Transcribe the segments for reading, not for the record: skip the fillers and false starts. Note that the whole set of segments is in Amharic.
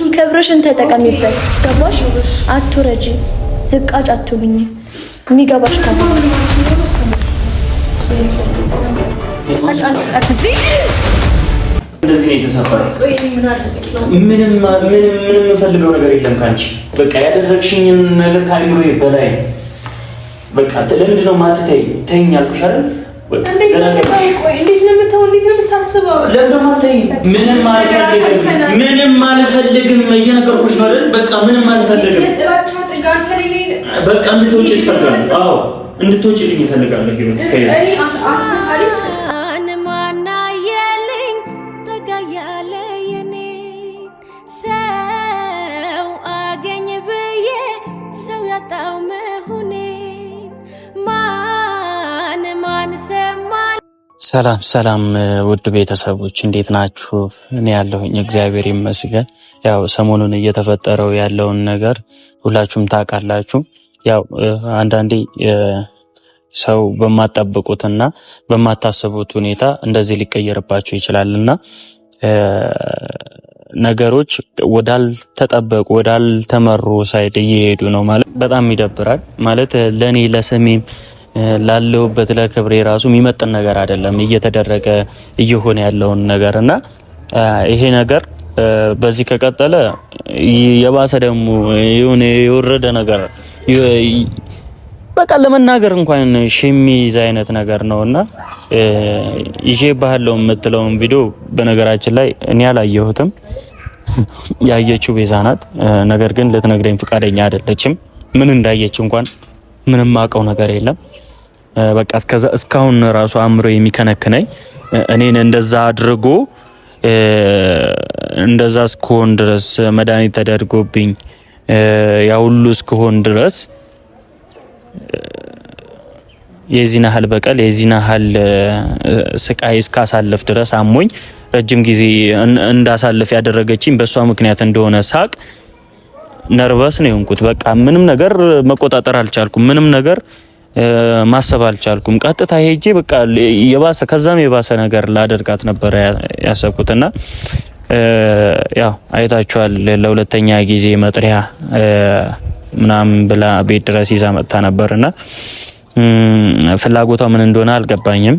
ክብርሽን ተጠቀሚበት። ገባሽ? አትረጂ፣ ዝቃጭ አትሁኝ። የሚገባሽ ከሆነ እንደዚህ ነው የተሰበረው። ምንም የምፈልገው ነገር የለም ካንቺ። በቃ ያደረግሽኝን ነገር ከአይምሮዬ በላይ ነው። በቃ ለምንድን ነው የማትተይኝ? ተይኝ አልኩሽ አይደል? እንዴት ነው የምታስበው? ምንም አልፈልግም እየነገርኩሽ ነው አይደል? በቃ ምንም አልፈልግም። በቃ እንድትወጪ እፈልጋለሁ። አዎ እንድትወጪልኝ እፈልጋለሁ። ሰላም ውድ ቤተሰቦች እንዴት ናችሁ? እኔ ያለሁኝ እግዚአብሔር ይመስገን። ያው ሰሞኑን እየተፈጠረው ያለውን ነገር ሁላችሁም ታውቃላችሁ። ያው አንዳንዴ ሰው በማታጠብቁትና በማታስቡት ሁኔታ እንደዚህ ሊቀየርባችሁ ይችላልና ነገሮች ወዳልተጠበቁ ወዳልተመሩ ሳይድ እየሄዱ ነው ማለት በጣም ይደብራል። ማለት ለኔ ለስሜም ላለሁበት ለክብሬ ራሱ የሚመጥን ነገር አይደለም እየተደረገ እየሆነ ያለውን ነገርና ይሄ ነገር በዚህ ከቀጠለ የባሰ ደግሞ የሆነ የወረደ ነገር በቃ ለመናገር እንኳን ሸሚዝ አይነት ነገር ነውና ይዤ ባህለው የምትለውን ቪዲዮ በነገራችን ላይ እኔ አላየሁትም። ያየችው ቤዛ ናት። ነገር ግን ልትነግረኝ ፈቃደኛ አይደለችም። ምን እንዳየች እንኳን ምንም አውቀው ነገር የለም። በቃ እስካሁን ራሱ አእምሮ የሚከነክነኝ እኔን እንደዛ አድርጎ እንደዛ እስከሆን ድረስ መድኃኒት ተደርጎብኝ ያ ሁሉ እስከሆን ድረስ የዚህን ያህል በቀል የዚህን ያህል ስቃይ እስካሳለፍ ድረስ አሞኝ ረጅም ጊዜ እንዳሳልፍ ያደረገችኝ በሷ ምክንያት እንደሆነ ሳቅ ነርቨስ ነው የሆንኩት። በቃ ምንም ነገር መቆጣጠር አልቻልኩም። ምንም ነገር ማሰብ አልቻልኩም። ቀጥታ ሄጄ በቃ የባሰ ከዛም የባሰ ነገር ላደርጋት ነበር ያሰብኩትና ያው አይታችኋል። ለሁለተኛ ጊዜ መጥሪያ ምናምን ብላ ቤት ድረስ ይዛ መጣ ነበርና ፍላጎቷ ምን እንደሆነ አልገባኝም።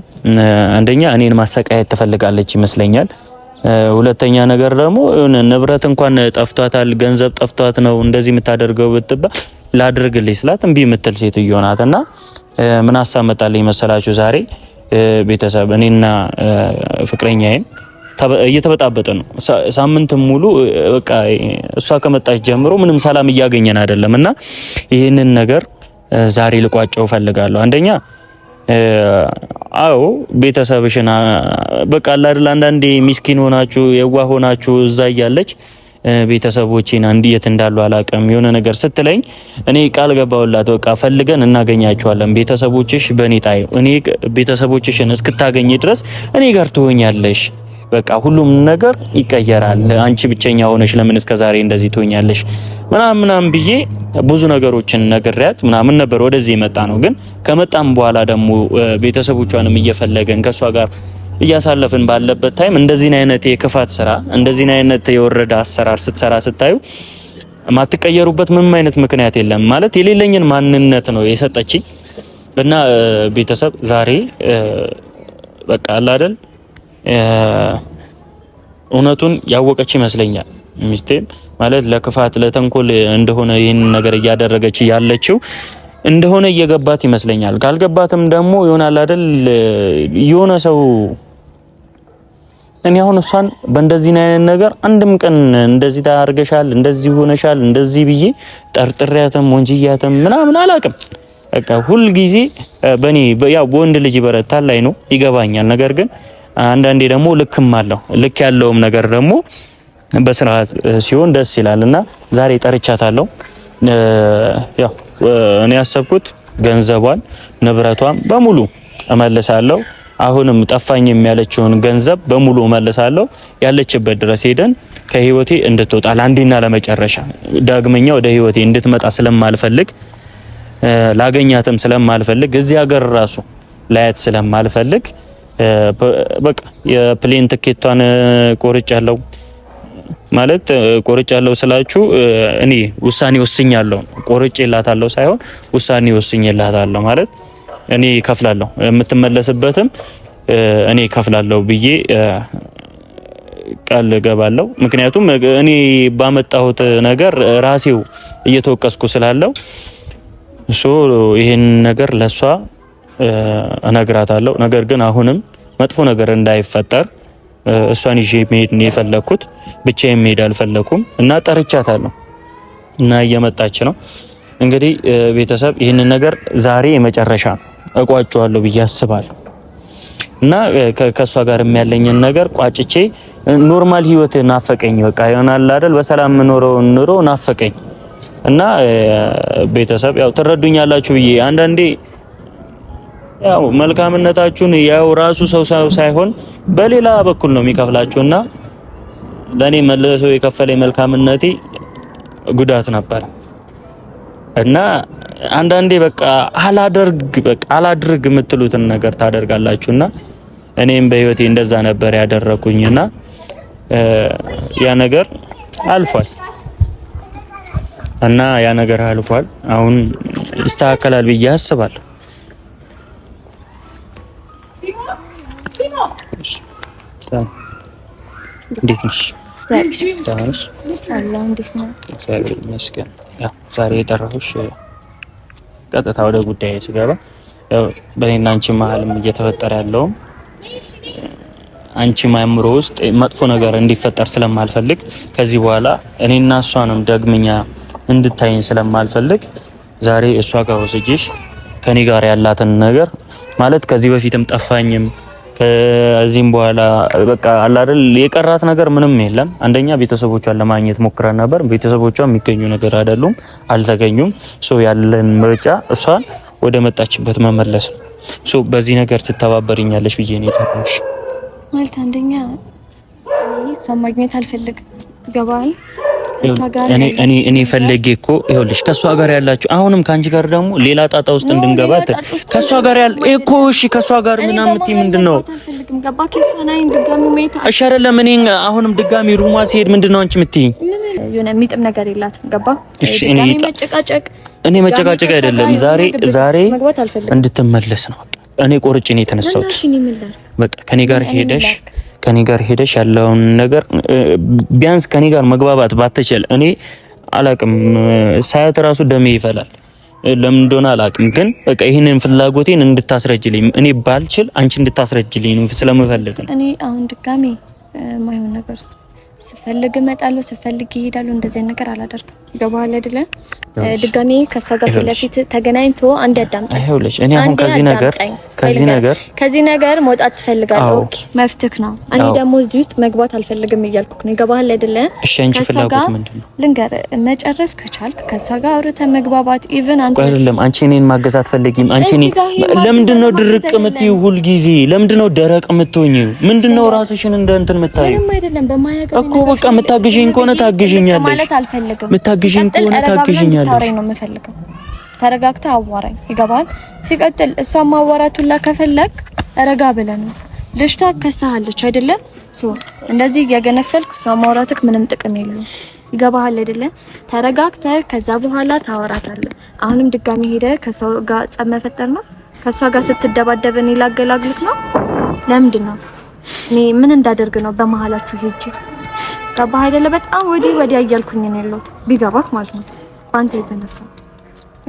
አንደኛ እኔን ማሰቃየት ትፈልጋለች ይመስለኛል። ሁለተኛ ነገር ደግሞ ንብረት እንኳን ጠፍቷታል፣ ገንዘብ ጠፍቷት ነው እንደዚህ የምታደርገው ብትባል ላድርግልኝ ስላት እምቢ የምትል ሴትዮ ናትና ምን አሳመጣልኝ መሰላችሁ? ዛሬ ቤተሰብ እኔና ፍቅረኛዬን እየተበጣበጠ ነው። ሳምንት ሙሉ በቃ እሷ ከመጣች ጀምሮ ምንም ሰላም እያገኘን አይደለምና ይሄንን ነገር ዛሬ ልቋጨው ፈልጋለሁ። አንደኛ አዎ ቤተሰብሽና በቃ አይደል አንዳንዴ ሚስኪን ሆናችሁ የዋህ ሆናችሁ እዛ ያለች ቤተሰቦቼን እንዴት እንዳሉ አላቀም የሆነ ነገር ስትለኝ እኔ ቃል ገባውላት በቃ ፈልገን እናገኛቸዋለን። ቤተሰቦችሽ በእኔ ጣዩ እኔ ቤተሰቦችሽን እስክታገኝ ድረስ እኔ ጋር ትሆኛለሽ። በቃ ሁሉም ነገር ይቀየራል። አንቺ ብቸኛ ሆነሽ ለምን እስከዛሬ እንደዚህ ትሆኛለሽ ምናምን ብዬ ብዙ ነገሮችን ነግሬያት ምናምን ነበር ወደዚህ የመጣ ነው። ግን ከመጣም በኋላ ደግሞ ቤተሰቦቿንም እየፈለገን ከሷ ጋር እያሳለፍን ባለበት ታይም እንደዚህ አይነት የክፋት ስራ እንደዚህ አይነት የወረደ አሰራር ስትሰራ ስታዩ ማትቀየሩበት ምንም አይነት ምክንያት የለም። ማለት የሌለኝን ማንነት ነው የሰጠችኝ እና ቤተሰብ ዛሬ በቃ አይደል እውነቱን ያወቀች ይመስለኛል። ሚስቴም ማለት ለክፋት ለተንኮል እንደሆነ ይህን ነገር እያደረገች ያለችው እንደሆነ እየገባት ይመስለኛል። ካልገባትም ደግሞ ይሆናል አይደል የሆነ ሰው እኔ አሁን እሷን በእንደዚህ አይነት ነገር አንድም ቀን እንደዚህ ታርገሻል እንደዚህ ሆነሻል እንደዚህ ብዬ ጠርጥሪያትም ወንጅያትም ምናምን አላቅም። በቃ ሁሉ ጊዜ በኔ ያው በወንድ ልጅ ይበረታል ላይ ነው ይገባኛል። ነገር ግን አንዳንዴ ደግሞ ልክም አለው። ልክ ያለውም ነገር ደግሞ በስርዓት ሲሆን ደስ ይላልና ዛሬ ጠርቻታለሁ። ያው እኔ ያሰብኩት ገንዘቧን ንብረቷን በሙሉ እመልሳለሁ። አሁንም ጠፋኝ የሚያለችውን ገንዘብ በሙሉ እመልሳለሁ። ያለችበት ድረስ ሄደን ከህይወቴ እንድትወጣ ለአንዴና ለመጨረሻ ዳግመኛ ወደ ህይወቴ እንድትመጣ ስለማልፈልግ ላገኛትም ስለማልፈልግ እዚህ ሀገር ራሱ ላያት ስለማልፈልግ በቃ የፕሌን ትኬቷን ቆርጫለሁ። ማለት ቆርጫለሁ ስላችሁ እኔ ውሳኔ ወስኛለሁ። ቆርጬላታለሁ ሳይሆን ውሳኔ ወስኜላታለሁ ማለት እኔ ከፍላለሁ የምትመለስበትም እኔ ከፍላለሁ ብዬ ቃል ገባለሁ። ምክንያቱም እኔ ባመጣሁት ነገር ራሴው እየተወቀስኩ ስላለው ይሄን ነገር ለሷ እነግራታለሁ። ነገር ግን አሁንም መጥፎ ነገር እንዳይፈጠር እሷን ይዤ መሄድ ነው የፈለኩት። ብቻዬን መሄድ አልፈለኩም እና ጠርቻታለሁ እና እየመጣች ነው። እንግዲህ ቤተሰብ ይህንን ነገር ዛሬ የመጨረሻ እቋጨዋለሁ ብዬ አስባለሁ እና ከሷ ጋር የሚያለኝን ነገር ቋጭቼ ኖርማል ህይወት ናፈቀኝ። በቃ ይሆናል አይደል በሰላም ኖረው ኑሮ ናፈቀኝ እና ቤተሰብ ያው ትረዱኛላችሁ ብዬ አንዳንዴ ያው መልካምነታችሁን ያው ራሱ ሰው ሳይሆን በሌላ በኩል ነው የሚከፍላችሁና ለኔ መልሶ የከፈለኝ መልካምነቴ ጉዳት ነበር እና አንዳንዴ በቃ አላድርግ የምትሉትን ነገር ታደርጋላችሁና እኔም በህይወቴ እንደዛ ነበር ያደረኩኝና ያ ነገር አልፏል እና ያ ነገር አልፏል። አሁን ይስተካከላል ብዬ አስባለሁ። እንዴት ነሽ? እግዚአብሔር ይመስገን። ያው ዛሬ የጠራሁሽ ቀጥታ ወደ ጉዳይ ስገባ ያው በእኔና አንቺ መሀልም እየተፈጠረ ያለውም አንቺ ማምሮ ውስጥ መጥፎ ነገር እንዲፈጠር ስለማልፈልግ ከዚህ በኋላ እኔና እሷንም ደግመኛ እንድታይኝ ስለማልፈልግ ዛሬ እሷ ጋር ወስጄሽ ከኔ ጋር ያላትን ነገር ማለት ከዚህ በፊትም ጠፋኝም ከዚህም በኋላ በቃ አለ አይደል የቀራት ነገር ምንም የለም። አንደኛ ቤተሰቦቿን ለማግኘት ሞክረን ነበር። ቤተሰቦቿ የሚገኙ ነገር አይደሉም፣ አልተገኙም። ያለን ምርጫ እሷን ወደ መጣችበት መመለስ ነው። በዚህ ነገር ትተባበሪኛለሽ ብዬ ነው የጠራሁሽ። ማለት አንደኛ እሷን ማግኘት አልፈልግም ገባኝ። እኔ ፈለጌ እኮ ይኸውልሽ ከሷ ጋር ያላችሁ አሁንም ካንቺ ጋር ደግሞ ሌላ ጣጣ ውስጥ እንድንገባ ከሷ ጋር ያለ እኮ እሺ ከሷ ጋር ምናምን እምትይ ምንድነው? እሺ አይደለም እኔ አሁንም ድጋሚ ሩማ ሲሄድ ምንድነው አንቺ የምትይኝ? የሆነ የሚጥም ነገር የላትም ገባ? እሺ እኔ መጨቃጨቅ አይደለም ዛሬ እንድትመለስ ነው። እኔ ቆርጬ ነው የተነሳሁት። በቃ ከኔ ጋር ሄደሽ ያለውን ነገር ቢያንስ ከኔ ጋር መግባባት ባትችል እኔ አላቅም ሳያት ራሱ ደሜ ይፈላል። ለምን እንደሆነ አላቅም፣ ግን በቃ ይሄንን ፍላጎቴን እንድታስረጅልኝ እኔ ባልችል አንቺ እንድታስረጅልኝ ነው ስለምፈልግ ነው። እኔ አሁን ድጋሚ ማይሆን ነገር ስፈልግ እመጣለሁ፣ ስፈልግ ይሄዳለሁ። እንደዚህ ነገር አላደርግም። ገባህ አይደለ? ድጋሚ ከሷ ጋር ለፊት ተገናኝቶ አንድ ያዳምጣኝ። አይሁልሽ እኔ አሁን ከዚህ ነገር መውጣት ትፈልጋለህ? ኦኬ መፍትህ ነው። እኔ ደግሞ እዚህ ውስጥ መግባት አልፈልግም እያልኩ ነው። ገባህ አይደለ? እሺ አንቺ ፍላጎት ምንድነው? ልንገር፣ መጨረስ ከቻልክ ከሷ ጋር አውርተህ መግባባት ኢቭን አንተ አይደለም አንቺ እኔን ማገዝ አትፈልጊም። አንቺ እኔ ለምንድነው ድርቅ የምትይው? ሁሉ ጊዜ ለምንድነው ደረቅ የምትሆኚው? ምንድነው ራስሽን እንደ እንትን የምታዪው? ምንም አይደለም በማያገኝ እኮ በቃ የምታግዢኝ ከሆነ ታግዢኛለሽ ማለት አልፈልግም። የምታግዢኝ ከሆነ ታግዢኛለሽ። ታወራኝ ነው የምፈልገው። ተረጋግተህ አዋራኝ። ይገባል? ሲቀጥል እሷን ማዋራቱን ከፈለክ ረጋ ብለህ ነው። ልጅቷ ከሳሃለች አይደለ? እንደዚህ እያገነፈልክ እሷን ማውራትክ ምንም ጥቅም የለውም። ይገባሃል አይደለ? ተረጋግተህ ከዛ በኋላ ታወራታለህ። አሁንም ድጋሚ ሄደህ ከሷ ጋር ጸብ መፈጠር ነው? ከሷ ጋር ስትደባደብ እኔ ላገላግልክ ነው? ለምንድን ነው? እኔ ምን እንዳደርግ ነው በመሀላችሁ ሄጄ? ገባህ አይደለ? በጣም ወዲያ እያልኩኝ ነው ያለሁት። ቢገባክ ማለት ነው አንተ የተነሳ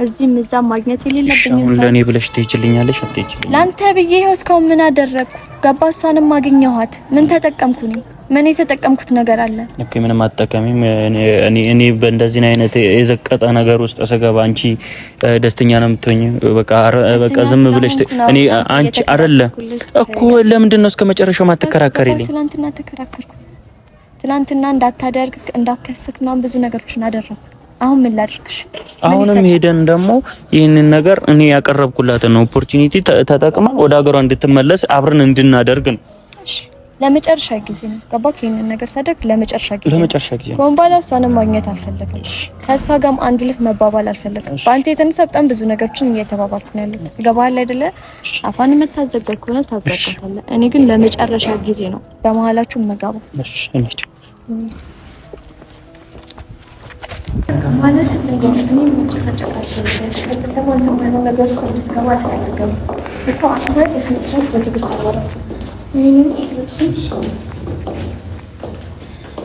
እዚህም እዛም ማግኘት የሌለብኝ ሰው ለኔ ብለሽ ትሄጂልኛለሽ አትሄጂልኝ? ላንተ ብዬ ይኸው እስካሁን ምን አደረግኩ? ገባ? እሷንም አገኘኋት። ምን ተጠቀምኩ? ምን የተጠቀምኩት ነገር አለ? ኦኬ ምንም አትጠቀሚም። እኔ በእንደዚህ አይነት የዘቀጠ ነገር ውስጥ ስገባ አንቺ ደስተኛ ነው የምትሆኚ? በቃ ዝም ብለሽ እኔ አንቺ አይደለ እኮ ለምንድን ነው እስከ መጨረሻው ማትከራከሪልኝ? ትናንትና ተከራከርኩ። ትናንትና እንዳታደርግ እንዳከስክ ምናምን ብዙ ነገሮችን አደረኩ። አሁን ምን ላድርግሽ? አሁንም ሄደን ደግሞ ይሄንን ነገር እኔ ያቀረብኩላትን ኦፖርቹኒቲ ተጠቅማ ወደ ሀገሯ እንድትመለስ አብረን እንድናደርግ ነው። ለመጨረሻ ጊዜ ነው ገባክ? ይሄንን ነገር ሳደርግ ለመጨረሻ ጊዜ ኮምባላ እሷንም ማግኘት አልፈለግም። ከእሷ ጋርም አንድ ሁለት መባባል አልፈለግም። በአንተ የተነሳ በጣም ብዙ ነገሮችን እየተባባልኩ ነው ያሉት። ገባሃል አይደለ? አፋን መታዘጋል ከሆነ ታዘጋታለህ። እኔ ግን ለመጨረሻ ጊዜ ነው በመሀላችሁ መጋባ። እሺ ማለት እንደው እኔ ተጨቃጨቅኩ ከተደሞ አንተ ነገር ስለተስከባ አልፈልግም እኮ አስማት እስመስራት በትግስት አወራት ምንም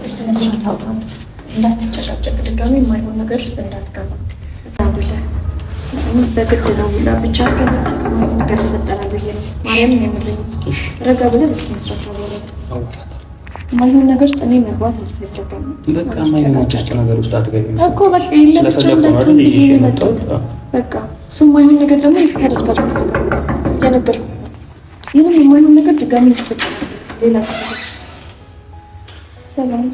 እስመስራት አወራት እንዳትጨቃጨቅ ድጋሚ የማይሆን ነገር ውስጥ እንዳትገባ አብለ በግድ ነው ብላ ብቻ ከመጣከም ነገር ይፈጠራል ብዬ ነው ማርያም የምልኝ ረጋ ብለህ እስመስራት አወራት ማይሆን ነገር ውስጥ እኔ መግባት አልፈልግም። በቃ ማይሆን ነገር ውስጥ አትገቢም እኮ በቃ ስለፈለኩ ነው አይደል? ይሄ የመጣሁት በቃ እሱ ማይሆን ነገር ደግሞ ይፈጠራል እየነገርኩ ነው። ይሄንም የማይሆን ነገር ድጋሚ ይፈጠራል ሌላ ሰላም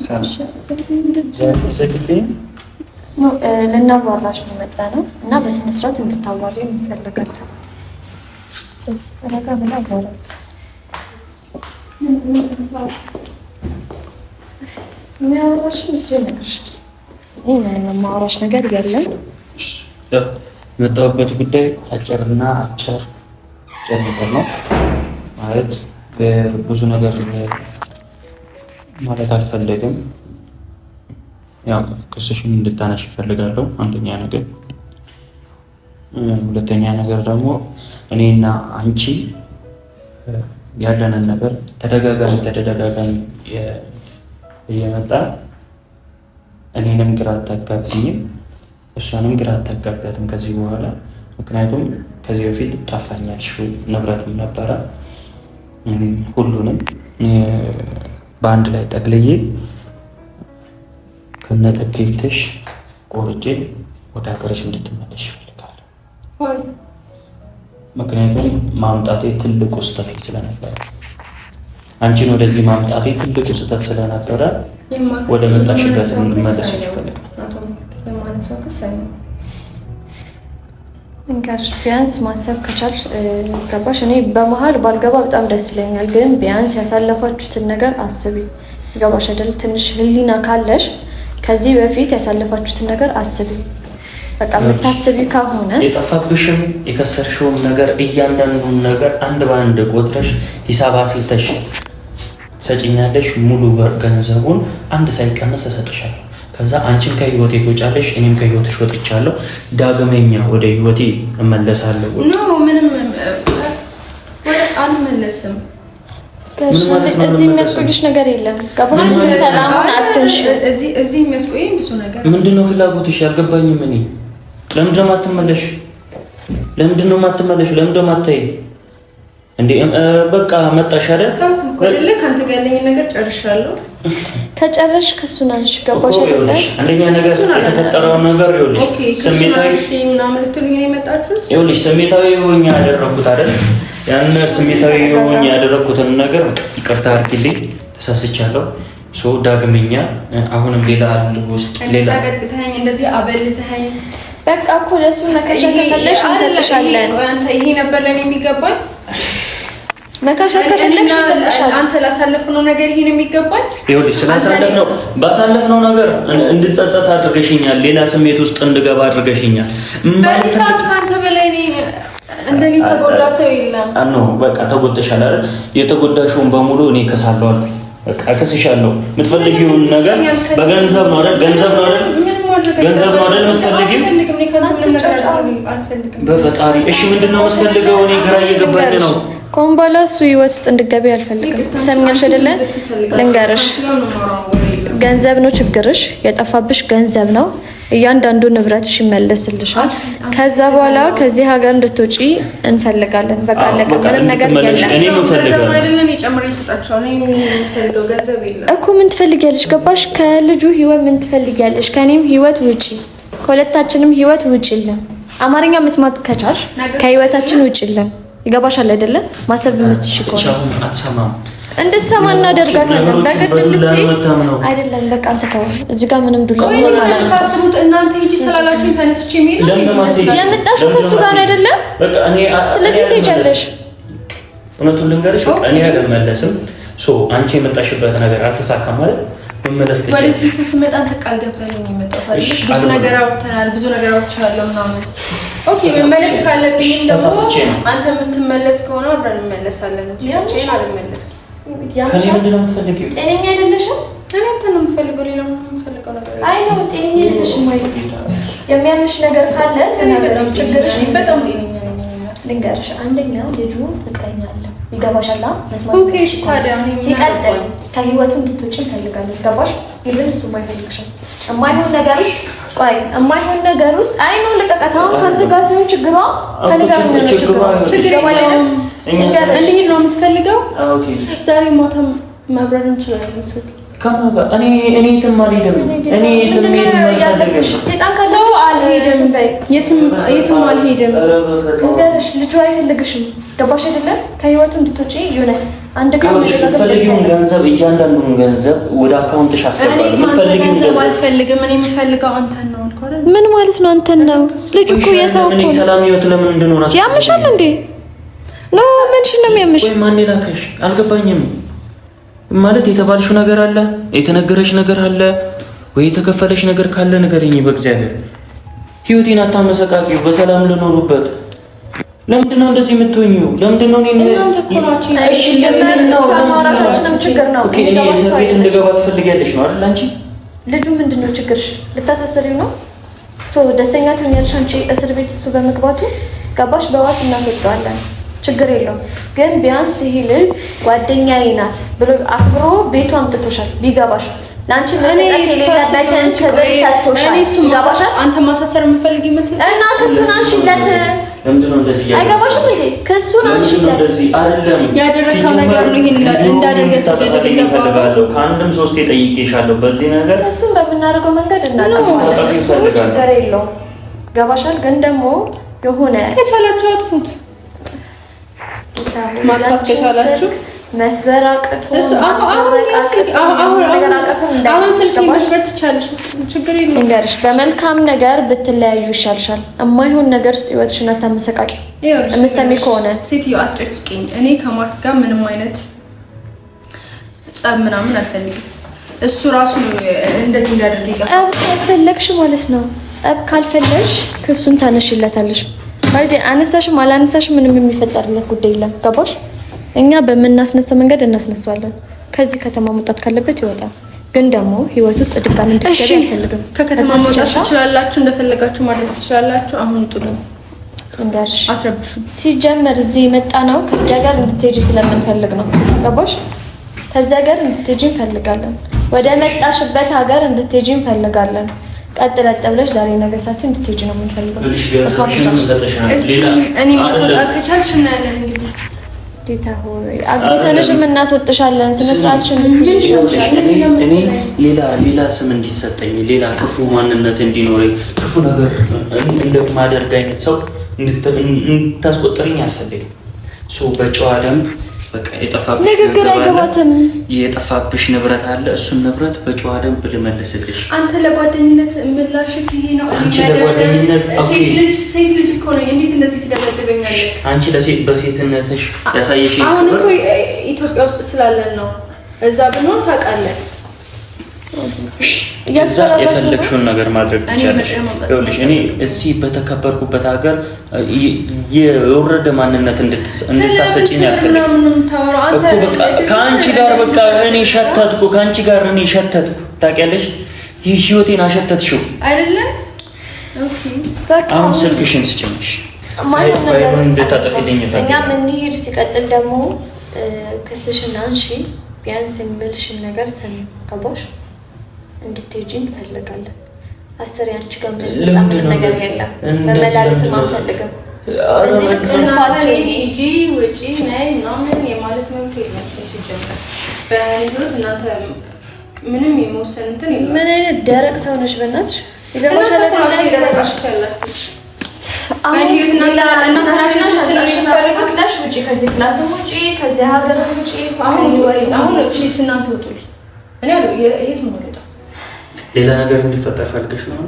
ነው ለናዋራሽ ነው መጣ ነው እና በስነ ስርዓት እንድታዋሪ እንፈልጋለን። ረጋ ብላ አዋራት የሚያወራሽ ምስል ነገር ይሄ ማውራሽ ነገር የለም። የመጣሁበት ጉዳይ አጭርና አጭር ነገር ነው ማለት ብዙ ነገር ማለት አልፈለግም። ያው ክስሽን እንድታነሽ ይፈልጋለሁ አንደኛ ነገር፣ ሁለተኛ ነገር ደግሞ እኔና አንቺ ያለንን ነገር ተደጋጋሚ እየመጣ እኔንም ግራ አታጋብኝም እሷንም ግራ አታጋቢያትም ከዚህ በኋላ። ምክንያቱም ከዚህ በፊት ጠፋኛልሽው ንብረትም ነበረ ሁሉንም በአንድ ላይ ጠቅልዬ ከነጠቅልሽ ቆርጬ ወደ ሀገርሽ እንድትመለሽ ይፈልጋል። ምክንያቱም ማምጣቴ ትልቁ ስህተት ስለነበረ አንቺን ወደዚህ ማምጣቴ ትልቁ ስህተት ስለነበረ ወደ መጣሽበት እንድትመለሽ ይፈልጋል። እንግዲህ ቢያንስ ማሰብ ከቻልሽ ገባሽ። እኔ በመሀል ባልገባ በጣም ደስ ይለኛል፣ ግን ቢያንስ ያሳለፋችሁትን ነገር አስቢ። ገባሽ አይደል? ትንሽ ህሊና ካለሽ ከዚህ በፊት ያሳለፋችሁትን ነገር አስቢ። በቃ የምታስቢ ከሆነ የጠፋብሽም የከሰርሽውም ነገር እያንዳንዱን ነገር አንድ በአንድ ቆጥረሽ ሂሳብ አስልተሽ ሰጪኛለሽ። ሙሉ ገንዘቡን አንድ ሳይቀነስ እሰጥሻለሁ። ከዛ አንቺም ከህይወቴ ትወጫለሽ፣ እኔም ከህይወትሽ ወጥቻለሁ። ዳግመኛ ወደ ህይወቴ እመለሳለሁ። ምንም አልመለስም። እዚህ የሚያስቆይሽ ነገር የለም። ገባሽ? ሰላሙን አትንሽ። እዚህ የሚያስቆይኝ ብዙ ነገር ምንድነው? ፍላጎትሽ ያልገባኝም። እኔ ለምንድነው የማትመለሽ? ለምንድነው የማትመለሽ? ለምንድነው የማታይ እንዴ? በቃ መጣሽ አይደል? ኮልለ ካንተ ጋር ያለኝ ነገር ጨርሻለሁ። ከጨረሽ ክሱን አንሺ። ገባሽ አይደል? አንደኛ ነገር የተፈጠረው ነገር ይኸውልሽ፣ ስሜታዊ ምናምን ልትሉኝ ነው የመጣችሁት። ይኸውልሽ ስሜታዊ ሆኜ ያደረኩት አይደል? ያን ስሜታዊ ሆኜ ያደረኩትን ነገር ይቅርታ አድርጊልኝ፣ ተሳስቻለሁ። ሶ ዳግመኛ አሁንም ሌላ ውስጥ ሌላ ቀጥቅተኸኝ እንደዚህ አበልዘኸኝ በቃ እኮ ለሱ መከሻ ከፈለሽ እንሰጥሻለን። አንተ ይሄ ነበር ለኔ የሚገባኝ። መከሻ ከፈለሽ እንሰጥሻለን። አንተ ላሳለፍነው ነገር ይሄን የሚገባኝ። ይኸውልሽ ስላሳለፍነው ባሳለፍነው ነገር እንድጸጸት አድርገሽኛል። ሌላ ስሜት ውስጥ እንድገባ አድርገሽኛል። በዚህ ሰዓት ካንተ በላይ እኔ እንደኔ ተጎዳ ሰው የለም። አኖ በቃ ተጎድተሻል አይደል? የተጎዳሽውን በሙሉ እኔ ከሳለሁ አልኩ። በቃ ከስሻለሁ። የምትፈልጊውን ነገር በገንዘብ ነው አይደል? ገንዘብ ነው አይደል? ገንዘብ ነው አይደል የምትፈልጊው? በፈጣሪ እሺ፣ ምንድነው የምትፈልገው? እኔ ግራ እየገባኝ ነው። ኮምባላ እሱ ህይወት ውስጥ እንድትገቢ አልፈልግም። ትሰሚኛለሽ አይደለ? ልንገርሽ፣ ገንዘብ ነው ችግርሽ። የጠፋብሽ ገንዘብ ነው። እያንዳንዱ ንብረትሽ ይመለስልሻል። ከዛ በኋላ ከዚህ ሀገር እንድትወጪ እንፈልጋለን። በቃ አለቀ። ምንም ነገር የለም እኮ። ምን ትፈልጊያለሽ? ገባሽ? ከልጁ ህይወት ምን ትፈልጊያለሽ? ከኔም ህይወት ውጪ፣ ከሁለታችንም ህይወት ውጪልን። አማርኛ መስማት ከቻልሽ ከህይወታችን ውጪልን። ይገባሻል አይደለ? ማሰብ የምትሽ ከሆነ አትሰማም። እንድትሰማ እናደርጋታለን። በግድ እንድትይ አይደለም። በቃ አንተ ተው። እዚህ ጋር ምንም ዱላ ነው ታስቡት እናንተ ሂጂ ስላላችሁኝ ተነስቼ የመጣሽው ከሱ ጋር አይደለም። በቃ እኔ ስለዚህ ትሄጃለሽ። እውነቱን ልንገርሽ፣ እኔ አልመለስም። አንቺ የመጣሽበት ነገር አልተሳካም ማለት መመለስ ትችያለሽ። ወደዚህ ስመጣ አንተ ቃል ገብተኸኝ ነው የመጣሁት አይደል? ብዙ ነገር አውርተናል፣ ብዙ ነገር አውርቻለሁ ምናምን። ኦኬ መመለስ ካለብኝ ደግሞ አንተ የምትመለስ ከሆነ አብረን እንመለሳለን እንጂ ብቻዬን አልመለስም። ከኔ ምንድን ነው የምትፈልጊው? ጤነኛ አይደለሽም። እኔ አንተ ነው የምፈልገው፣ ሌላ ምንም የምፈልገው ነገር አይ ነው ጤነኛ አይደለሽም። የሚያምሽ ነገር ካለ እኔ በጣም ችግርሽ ነው። በጣም ጤነኛ ነኝ። ልንገርሽ፣ አንደኛ ልጁ ፍቅረኛ አለ። ይገባሻል? መስማት ኦኬ። ታዲያ ሲቀጥል ከህይወቱ እንድትወጪ እንፈልጋለን። ገባሽ? ይሄን እሱ ማይፈልግሽም። የማይሆን ነገር ውስጥ ቆይ፣ የማይሆን ነገር ውስጥ አይ ነው ልቀቀት። አሁን ካንተ ጋር ሲሆን ችግሯ ከኔ ጋር ነው ችግሯ። ችግር የለም። እንዴት ነው የምትፈልገው? ኦኬ። ዛሬ ማታ መብረር እንችላለን። ሱቅ ካማጋ እኔ የትም አልሄድም። እኔ የትም አልሄድም። ሰው አልሄድም፣ የትም አልሄድም። እንገርሽ ልጁ አይፈልግሽም። ገባሽ አይደለም? ከህይወቱ እንድትወጪ የሆነ አንድ ቀን የምትፈልጊውን ገንዘብ እያንዳንዱን ገንዘብ ወደ አካውንትሽ አስገባለሁ። የምትፈልጊውን ገንዘብ አልፈልግም። እኔ የምፈልገው አንተን ነው አልኩ አይደል? ምን ማለት ነው አንተን ነው? ልጁ እኮ የሰው እኔ ሰላም ህይወት ለምን እንድኖር ያምሻል እንዴ? ነው ምንሽ ነው የሚያምሽ? ወይ ማን ላከሽ? አልገባኝም። ማለት የተባልሽው ነገር አለ፣ የተነገረሽ ነገር አለ ወይ የተከፈለሽ ነገር ካለ ንገረኝ። በእግዚአብሔር ህይወቴን አታመሰቃቂው። በሰላም ልኖሩበት። ለምንድን ነው እንደዚህ የምትሆኚው? ለምንድን ነው እሺ ለምን ነው ማራታችንም ችግር ነው። ኦኬ እኔ እስር ቤት እንድገባ ትፈልጊያለሽ ነው አይደል? አንቺ ልጁ ምንድነው ችግርሽ? ልታሳስሪው ነው? ደስተኛ ትሆኛለሽ አንቺ እስር ቤት እሱ በመግባቱ? ገባሽ? በዋስ እናስወጣዋለን፣ ችግር የለውም። ግን ቢያንስ ይሄ ልጅ ጓደኛዬ ናት ብሎ አክብሮ ቤቱ አምጥቶሻል። ቢገባሽ ለአንቺ መሰጠት የሌለበትን ክብር ሰጥቶሻል። ገባሽ? አንተ ማሳሰር የምፈልግ ይመስላል እና ክሱን አንሺለት። ለምንድነው እንደዚህ ያለው? አይገባሽም እንዴ? ክሱን አንሺለት። እንደዚህ አይደለም ያደረከው ነገር ነው። ይሄን እንዳደርግ ያስገደደኝ እፈልጋለሁ። ከአንድም ሶስት ጠይቄሻለሁ በዚህ ነገር። እሱን በምናደርገው መንገድ እናጠፋለን። እሱ ችግር የለውም። ገባሻል? ግን ደግሞ የሆነ ከቻላችሁ አጥፉት። ማጥፋት ከቻላችሁ መስበር አቅቶ አሁን ስልክ መስበር ትቻለሽ፣ ችግር የለም። እንገርሽ በመልካም ነገር ብትለያዩ ይሻልሻል። የማይሆን ነገር ውስጥ ህይወትሽን አታመሰቃቂ። የምትሰሚ ከሆነ ሴትዮ አትጨቅጭቅኝ። እኔ ከማርክ ጋር ምንም አይነት ጸብ ምናምን አልፈልግም። እሱ ራሱ እንደዚህ እንዳደርግ ጸብ ካልፈለግሽ ማለት ነው። ጸብ ካልፈለግሽ ክሱን ታነሽለታለሽ። ማለት አነሳሽም አላነሳሽም ምንም የሚፈጠርለት ጉዳይ የለም። ገባሽ? እኛ በምናስነሳው መንገድ እናስነሳዋለን። ከዚህ ከተማ መውጣት ካለበት ይወጣል። ግን ደግሞ ህይወት ውስጥ ድጋሚ እንድትገቢ አልፈልግም። ከከተማ መውጣት ትችላላችሁ፣ እንደፈለጋችሁ ማድረግ ትችላላችሁ። አሁን ጥሉኝ እንዳርሽ አትረብሹ። ሲጀመር እዚህ የመጣ ነው ከዚያ ጋር እንድትሄጂ ስለምንፈልግ ነው። ገባሽ? ከዚያ ጋር እንድትሄጂ እንፈልጋለን። ወደ መጣሽበት ሀገር እንድትሄጂ እንፈልጋለን። ቀጥለጥ ብለሽ ዛሬ ነገር ሳትይ እንድትሄጂ ነው የምንፈልገው። እኔ ማስወጣት ከቻልሽ እናያለን እንግዲህ ጌታ ሆይ አግኝተንሽም እናስወጥሻለን። ስነ ስርዓትሽን እኔ ሌላ ስም እንዲሰጠኝ ሌላ ክፉ ማንነት እንዲኖረኝ ክፉ ነገር እንደማደርግ አይነት ሰው እንድታስቆጥርኝ አልፈልግም። በጨዋ ደንብ በቃ የጠፋብሽ ንግግር አይገባትም። የጠፋብሽ ንብረት አለ። እሱን ንብረት በጨዋ ደንብ ልመልስልሽ። አንተ ለጓደኝነት ምላሽ ይሄ ነው። አንቺ ለጓደኝነት ሴት ልጅ እኮ ነው። እንዴት እንደዚህ ትደበድበኛለህ? አንቺ በሴትነትሽ ያሳየሽ አሁን እኮ ኢትዮጵያ ውስጥ ስላለን ነው። እዛ ብንሆን ታውቃለህ። እዛ የፈለግሽውን ነገር ማድረግ ትችላለሽ። ይኸውልሽ እኔ እዚህ በተከበርኩበት ሀገር የወረደ ማንነት እንድታሰጪኝ አልፈልግም እኮ። በቃ ከአንቺ ጋር በቃ እኔ ሸተትኩ፣ ከአንቺ ጋር እኔ ሸተትኩ። ታውቂያለሽ፣ ይህ ህይወቴን አሸተትሽው አይደለ? አሁን ስልክሽን ስጭኝሽ ፋይሉን እንድታጠፊልኝ ይፈልጋል። እኛ የምንሄድ ሲቀጥል ደግሞ ክስሽን አንሺ። ቢያንስ የምልሽን ነገር ስሚ። ገባሽ? እንድትሄጂ እንፈልጋለን። አስር ያንቺ ጋር የሚያስመጣ ነገር የለም። በመላለስም አንፈልግም። እዚህ ልክ እንፋት ሂጂ ውጪ ነይ ምናምን የማለት መብት የለሽም። ሲጀምር በህይወት እናንተ ምንም የመወሰን እንትን የለም። ምን አይነት ደረቅ ሰው ነሽ? በእናትሽ ይገባሻል አይደል? ደረቃሽ ካላችሁ በህይወት እናንተ ናችሁ ስለሚፈልጉት ውጪ፣ ከዚህ ክላስ ውጪ፣ ከዚህ ሀገር ውጪ። አሁን ፕሊስ እናንተ ውጡልኝ። እኔ አሉ የት ነው ወጣ ሌላ ነገር እንዲፈጠር ፈልገሽ ነው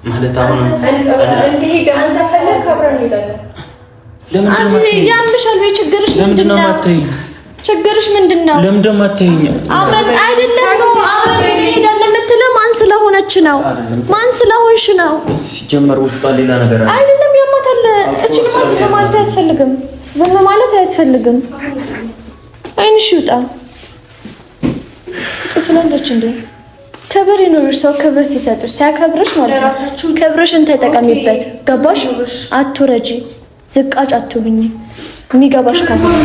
ማለት? አሁን እንዲሄድ አንተ ፈለክ አብረን እንሄዳለን። አንቺ ያምሻል ወይ? ችግርሽ ምንድነው? ችግርሽ ምንድነው? ለምንድን ነው የማትይኝ? አብረን አይደለም ነው አብረን እንሄዳለን የምትለው ማን ስለሆነች ነው? ማን ስለሆንሽ ነው? ሲጀመር ውስጧ ሌላ ነገር አለ አይደለም። ያማታል። እቺ ማለት አያስፈልግም። ዝም ማለት አያስፈልግም። አይንሽ ይውጣ። ትላለች እንዴ? ክብር ይኖርሽ። ሰው ክብር ሲሰጥሽ ሲያከብርሽ ማለት ነው። ክብርሽን ተጠቀሚበት። ገባሽ? አትውረጂ፣ ዝቃጭ አትሁኝ። የሚገባሽ ከሆነ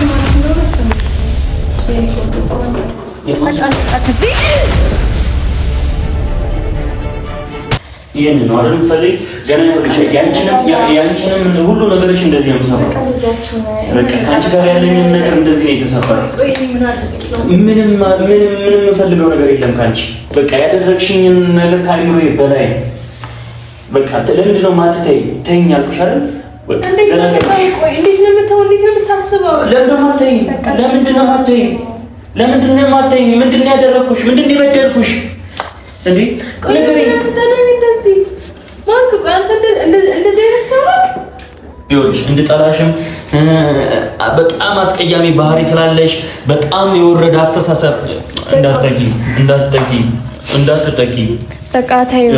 ይሄን ነው አይደል? ፈልይ ገና ይኸውልሽ፣ ያንቺንም ሁሉ ነገርሽ እንደዚህ ነው የምሰማው። በቃ ካንቺ ጋር ያለኝን ነገር እንደዚህ ነው የተሰበረው። ምንም የምፈልገው ነገር የለም ካንቺ። በቃ ያደረግሽኝን ነገር ከአይምሮዬ በላይ በቃ ለምንድን ነው ማትተይ? ተይኝ አልኩሽ አይደል? እንዴት ነው የምታስበው? ለምንድን ነው ማትተይ? ምንድን ነው ያደረግኩሽ? ምንድን ነው የበደልኩሽ? እንዴ ይኸውልሽ እንድጠላሽም በጣም አስቀያሚ ባህሪ ስላለሽ በጣም የወረደ አስተሳሰብ እንዳትጠቂ በቃ ታዩ።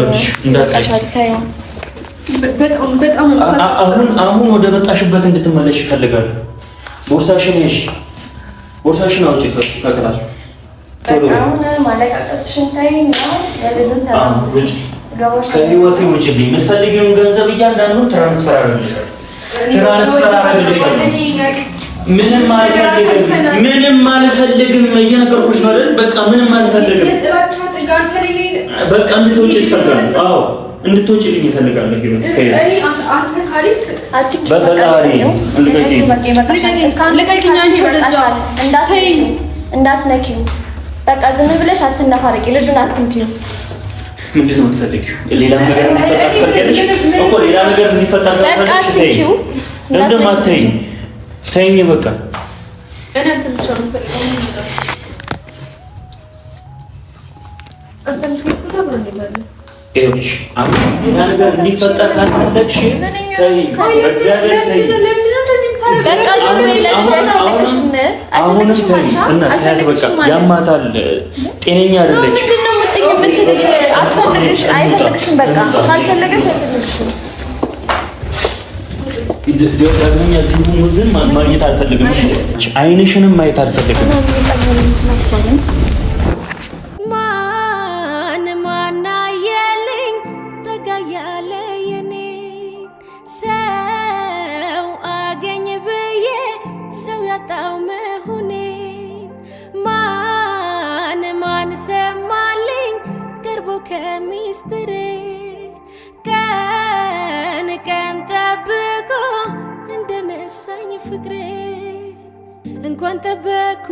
አሁን ወደ መጣሽበት እንድትመለሽ ይፈልጋሉ። ቦርሳሽን አውጪ ከክላሱ ከህይወቴ ውጭልኝ። የምትፈልጊውን ገንዘብ እያንዳንዱን ትራንስፈር አደርግልሻለሁ። ምንም አልፈልግም። እየነገርኩሽ ነው አይደል? በቃ ምንም አልፈልግም። በቃ እንድትወጪ ይፈልጋሉ። አዎ እንድትወጪልኝ ይፈልጋሉ። እንዳትነኪው። በቃ ዝም ብለሽ አትነፋረቂ። ልጁን አትንኪው። ምንድን ነው የምትፈልጊው? ሌላ ነገር እንዲፈጠር ትፈልጊያለሽ እኮ። ሌላ ነገር እንዲፈጠር ትፈልጊያለሽ። ተይኝ፣ እንደማትተይኝ ተይኝ። በቃ ይኸውልሽ አሁን ሌላ ነገር እንዲፈጠር ካልፈለግሽ ተይኝ። በእግዚአብሔር ተይኝ። በቃ ዝም ብለሽ አይፈልግሽም። ያማታል። ጤነኛ አይደለች። አይፈልግሽም። በቃ ካልፈለገሽ አይፈልግሽም። ደግሞኛ እዚህ ግን ማግኘት አልፈልግም። አይንሽንም ማየት አልፈልግም። ማን አየልኝ ጠጋ ያለ የኔ ሰው አገኝ ብዬ ሰው ያጣው መሆኔን ማን ሰማልኝ ቀርቦ ከሚስጥሬ ቀን ጠብቆ እንደነሳኝ ፍቅሬ እንኳን ጠበቅኩ